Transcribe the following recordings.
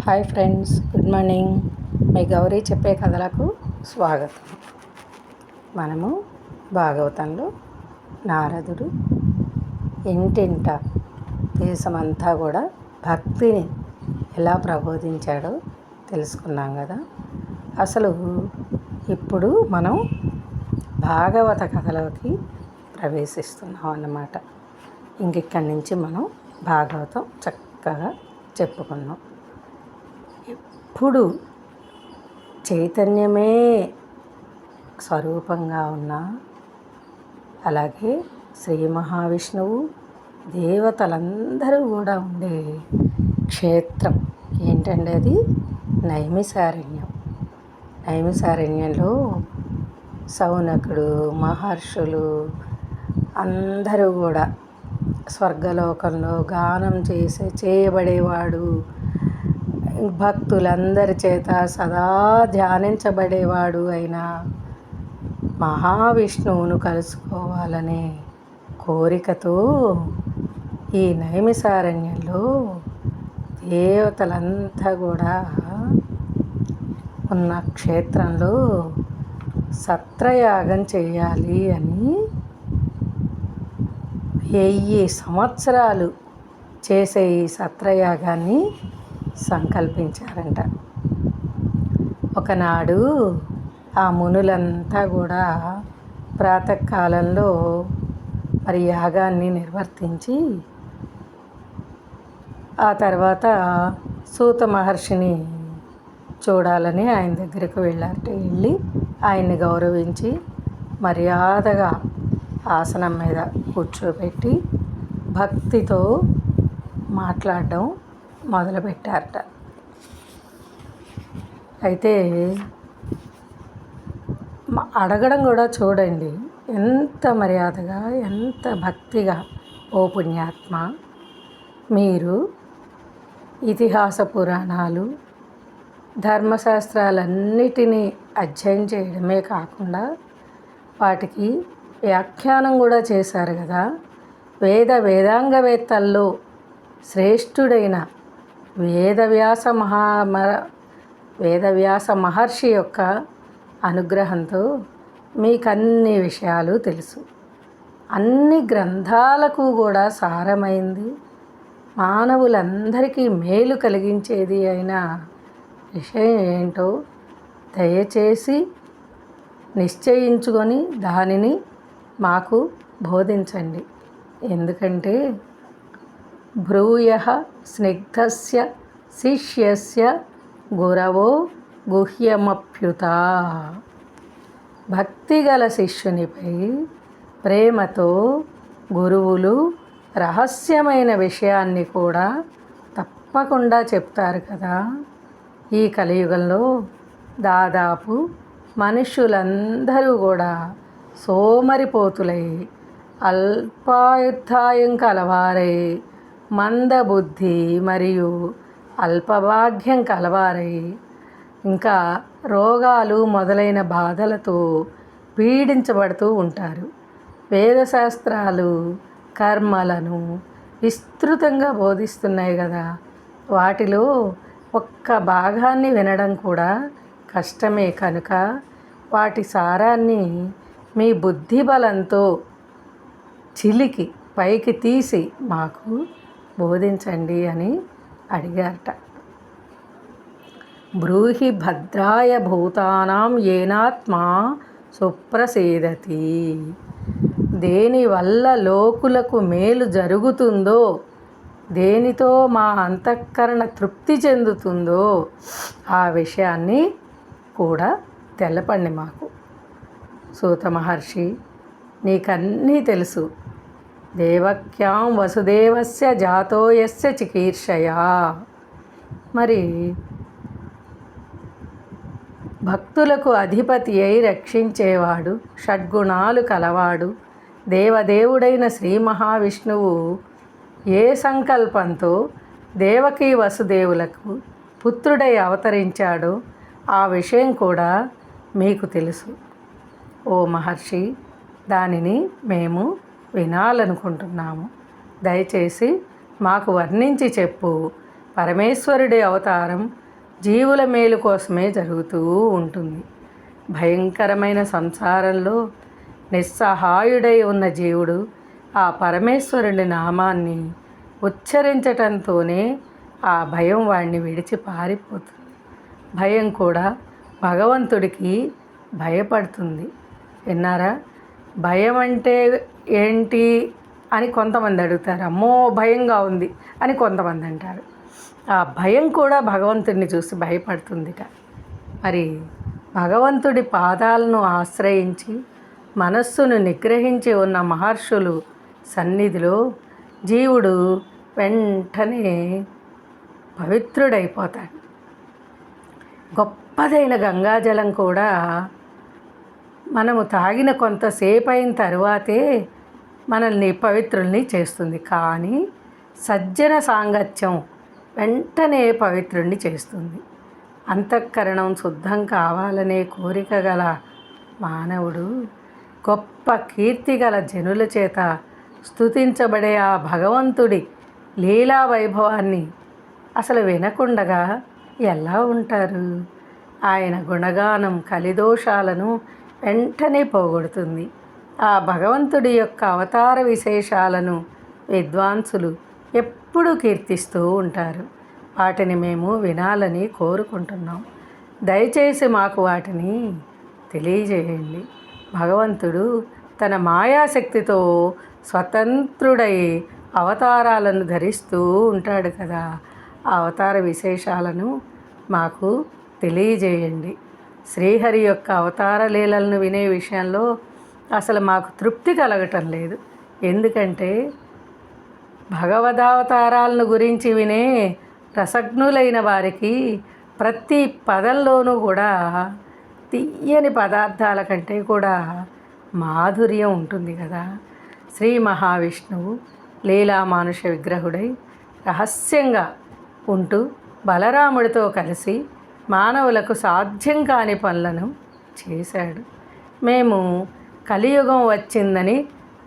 Hi friends, good morning. మీ గౌరీ చెప్పే కథలకు స్వాగతం. మనము భాగవతంలో నారదుడు ఇంటింట దేశమంతా కూడా భక్తిని ఎలా ప్రబోధించాడో తెలుసుకున్నాం కదా. అసలు ఇప్పుడు మనం భాగవత కథలోకి ప్రవేశిస్తున్నాం అన్నమాట. ఇక్కడి నుంచి మనం భాగవతం చక్కగా చెప్పుకున్నాం. ఎప్పుడు చైతన్యమే స్వరూపంగా ఉన్న, అలాగే శ్రీ మహావిష్ణువు దేవతలందరూ కూడా ఉండే క్షేత్రం ఏంటంటే అది నైమిసారణ్యం. నైమిసారణ్యంలో శౌనకుడు, మహర్షులు అందరూ కూడా స్వర్గలోకంలో గానం చేయబడేవాడు, భక్తులందరి చేత సదా ధ్యానించబడేవాడు అయిన మహావిష్ణువును కలుసుకోవాలనే కోరికతో ఈ నైమిసారణ్యంలో దేవతలంతా కూడా ఉన్న క్షేత్రంలో సత్రయాగం చేయాలి అని 1000 సంవత్సరాలు చేసే ఈ సత్రయాగాన్ని సంకల్పించారంట. ఒకనాడు ఆ మునులంతా కూడా ప్రాతకాలంలో మరి యాగాన్ని నిర్వర్తించి ఆ తర్వాత సూత మహర్షిని చూడాలని ఆయన దగ్గరికి వెళ్ళి ఆయన్ని గౌరవించి మర్యాదగా ఆసనం మీద కూర్చోబెట్టి భక్తితో మాట్లాడడం మొదలుపెట్టారట. అయితే అడగడం కూడా చూడండి, ఎంత మర్యాదగా, ఎంత భక్తిగా. ఓ పుణ్యాత్మ, మీరు ఇతిహాస పురాణాలు ధర్మశాస్త్రాలన్నిటినీ అధ్యయనం చేయడమే కాకుండా వాటికి వ్యాఖ్యానం కూడా చేశారు కదా. వేదాంగవేత్తల్లో శ్రేష్ఠుడైన వేదవ్యాస మహర్షి యొక్క అనుగ్రహంతో మీకు అన్ని విషయాలు తెలుసు. అన్ని గ్రంథాలకు కూడా సారమైంది, మానవులందరికీ మేలు కలిగించేది అయిన విషయం ఏంటో దయచేసి నిశ్చయించుకొని దానిని మాకు బోధించండి. ఎందుకంటే భ్రూయః స్నిగ్ధస్య శిష్యస్య గురవో గుహ్యమప్యుత. భక్తిగల శిష్యునిపై ప్రేమతో గురువులు రహస్యమైన విషయాన్ని కూడా తప్పకుండా చెప్తారు కదా. ఈ కలియుగంలో దాదాపు మనుష్యులందరూ కూడా సోమరిపోతులై, అల్పాయుద్ధాయం కలవారై, మందబుద్ధి మరియు అల్పభాగ్యం కలవారై, ఇంకా రోగాలు మొదలైన బాధలతో పీడించబడుతూ ఉంటారు. వేదశాస్త్రాలు కర్మలను విస్తృతంగా బోధిస్తున్నాయి కదా. వాటిలో ఒక్క భాగాన్ని వినడం కూడా కష్టమే కనుక వాటి సారాన్ని మీ బుద్ధి బలంతో చిలికి పైకి తీసి మాకు బోధించండి అని అడిగారట. బ్రూహి భద్రాయ భూతానాం ఏనాత్మా సుప్రసేదతి. దేనివల్ల లోకులకు మేలు జరుగుతుందో, దేనితో మా అంతఃకరణ తృప్తి చెందుతుందో ఆ విషయాన్ని కూడా తెలపండి మాకు. సూత మహర్షి, నీకన్నీ తెలుసు. దేవక్యాం వసుదేవస్య జాతో యస్య చికీర్షయా. మరి భక్తులకు అధిపతి అయి రక్షించేవాడు, షడ్గుణాలు కలవాడు, దేవదేవుడైన శ్రీ మహావిష్ణువు ఏ సంకల్పంతో దేవకీ వసుదేవులకు పుత్రుడై అవతరించాడో ఆ విషయం కూడా మీకు తెలుసు. ఓ మహర్షి, దానిని మేము వినాలనుకుంటున్నాము. దయచేసి మాకు వర్ణించి చెప్పు. పరమేశ్వరుడి అవతారం జీవుల మేలు కోసమే జరుగుతూ ఉంటుంది. భయంకరమైన సంసారంలో నిస్సహాయుడై ఉన్న జీవుడు ఆ పరమేశ్వరుడి నామాన్ని ఉచ్చరించటంతోనే ఆ భయం వాడిని విడిచి పారిపోతుంది. భయం కూడా భగవంతుడికి భయపడుతుంది. విన్నారా? భయం అంటే ఏంటి అని కొంతమంది అడుగుతారు. అమ్మో భయంగా ఉంది అని కొంతమంది అంటారు. ఆ భయం కూడా భగవంతుడిని చూసి భయపడుతుందిట. మరి భగవంతుడి పాదాలను ఆశ్రయించి మనస్సును నిగ్రహించి ఉన్న మహర్షులు సన్నిధిలో జీవుడు వెంటనే పవిత్రుడైపోతాడు. గొప్పదైన గంగాజలం కూడా మనము తాగిన కొంతసేపు అయిన తరువాతే మనల్ని పవిత్రుల్ని చేస్తుంది. కానీ సజ్జన సాంగత్యం వెంటనే పవిత్రుణ్ణి చేస్తుంది. అంతఃకరణం శుద్ధం కావాలనే కోరిక గల మానవుడు గొప్ప కీర్తి గల జనుల చేత స్తుతించబడే ఆ భగవంతుడి లీలా వైభవాన్ని అసలు వినకుండగా ఎలా ఉంటారు? ఆయన గుణగానం కలిదోషాలను వెంటనే పోగొడుతుంది. ఆ భగవంతుడి యొక్క అవతార విశేషాలను విద్వాంసులు ఎప్పుడూ కీర్తిస్తూ ఉంటారు. వాటిని మేము వినాలని కోరుకుంటున్నాం. దయచేసి మాకు వాటిని తెలియజేయండి. భగవంతుడు తన మాయాశక్తితో స్వతంత్రుడై అవతారాలను ధరిస్తూ ఉంటాడు కదా. ఆ అవతార విశేషాలను మాకు తెలియజేయండి. శ్రీహరి యొక్క అవతార లీలలను వినే విషయంలో అసలు మాకు తృప్తి కలగటం లేదు. ఎందుకంటే భగవదావతారాలను గురించి వినే రసజ్ఞులైన వారికి ప్రతి పదంలోనూ కూడా తీయని పదార్థాల కంటే కూడా మాధుర్యం ఉంటుంది కదా. శ్రీ మహావిష్ణువు లీలా మానుష విగ్రహుడై రహస్యంగా ఉంటూ బలరాముడితో కలిసి మానవులకు సాధ్యం కాని పనులను చేశాడు. మేము కలియుగం వచ్చిందని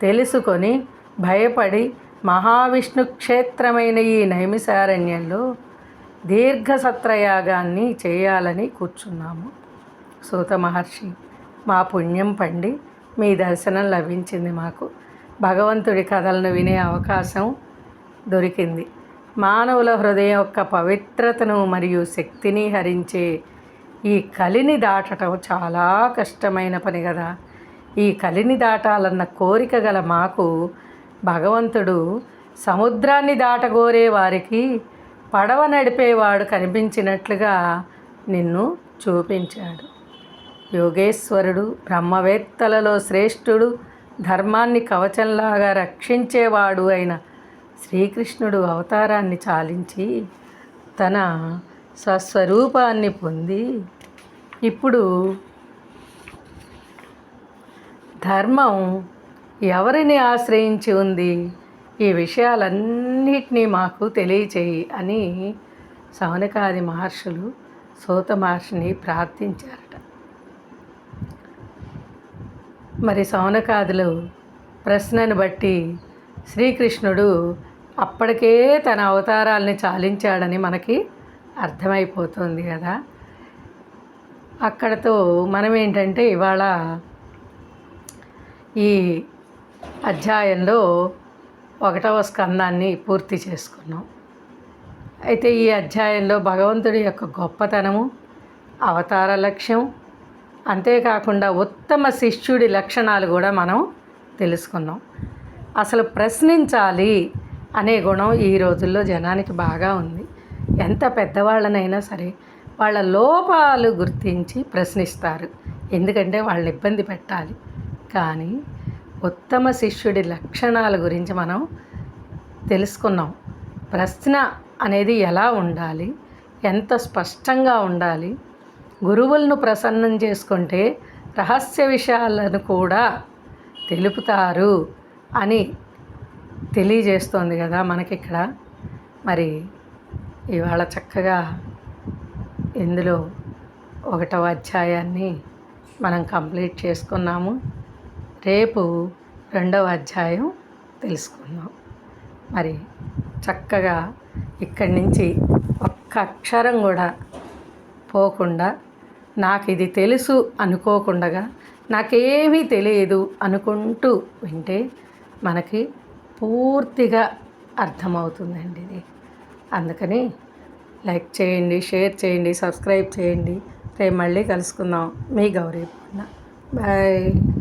తెలుసుకొని భయపడి మహావిష్ణు క్షేత్రమైన ఈ నైమిసారణ్యంలో దీర్ఘసత్రయాగాన్ని చేయాలని కూర్చున్నాము. సూత మహర్షి, మా పుణ్యం పండి మీ దర్శనం లభించింది. మాకు భగవంతుడి కథలను వినే అవకాశం దొరికింది. మానవుల హృదయం యొక్క పవిత్రతను మరియు శక్తిని హరించే ఈ కలిని దాటడం చాలా కష్టమైన పని కదా. ఈ కలిని దాటాలన్న కోరిక గల మాకు భగవంతుడు సముద్రాన్ని దాటగోరే వారికి పడవ నడిపేవాడు కనిపించినట్లుగా నిన్ను చూపించాడు. యోగేశ్వరుడు, బ్రహ్మవేత్తలలో శ్రేష్ఠుడు, ధర్మాన్ని కవచంలాగా రక్షించేవాడు అయిన శ్రీకృష్ణుడు అవతారాన్ని చాలించి తన స్వస్వరూపాన్ని పొంది ఇప్పుడు ధర్మం ఎవరిని ఆశ్రయించి ఉంది, ఈ విషయాలన్నిటినీ మాకు తెలియచేయి అని శౌనకాది మహర్షులు సూత మహర్షిని ప్రార్థించారట. మరి శౌనకాదులు ప్రశ్నను బట్టి శ్రీకృష్ణుడు అప్పటికే తన అవతారాల్ని చాలించాడని మనకి అర్థమైపోతుంది కదా. అక్కడతో మనం ఏంటంటే ఇవాళ ఈ అధ్యాయంలో 1వ స్కందాన్ని పూర్తి చేసుకున్నాం. అయితే ఈ అధ్యాయంలో భగవంతుడి యొక్క గొప్పతనము, అవతార లక్ష్యం, అంతేకాకుండా ఉత్తమ శిష్యుడి లక్షణాలు కూడా మనం తెలుసుకున్నాం. అసలు ప్రశ్నించాలి అనే గుణం ఈ రోజుల్లో జనానికి బాగా ఉంది. ఎంత పెద్దవాళ్ళనైనా సరే వాళ్ళ లోపాలు గుర్తించి ప్రశ్నిస్తారు, ఎందుకంటే వాళ్ళని ఇబ్బంది పెట్టాలి. కానీ ఉత్తమ శిష్యుడి లక్షణాల గురించి మనం తెలుసుకున్నాం. ప్రశ్న అనేది ఎలా ఉండాలి, ఎంత స్పష్టంగా ఉండాలి, గురువులను ప్రసన్నం చేసుకుంటే రహస్య విషయాలను కూడా తెలుపుతారు అని తెలియజేస్తోంది కదా మనకిక్కడ. మరి ఇవాళ చక్కగా ఇందులో 1వ అధ్యాయాన్ని మనం కంప్లీట్ చేసుకున్నాము. రేపు 2వ అధ్యాయం తెలుసుకుందాం. మరి చక్కగా ఇక్కడి నుంచి ఒక్క అక్షరం కూడా పోకుండా నాకు ఇది తెలుసు అనుకోకుండా నాకేమీ తెలియదు అనుకుంటూ వింటే మనకి పూర్తిగా అర్థమవుతుందండి ఇది. అందుకని లైక్ చేయండి, షేర్ చేయండి, సబ్స్క్రైబ్ చేయండి. రేపు మళ్ళీ కలుసుకుందాం. మీ గౌరీ. బాయ్.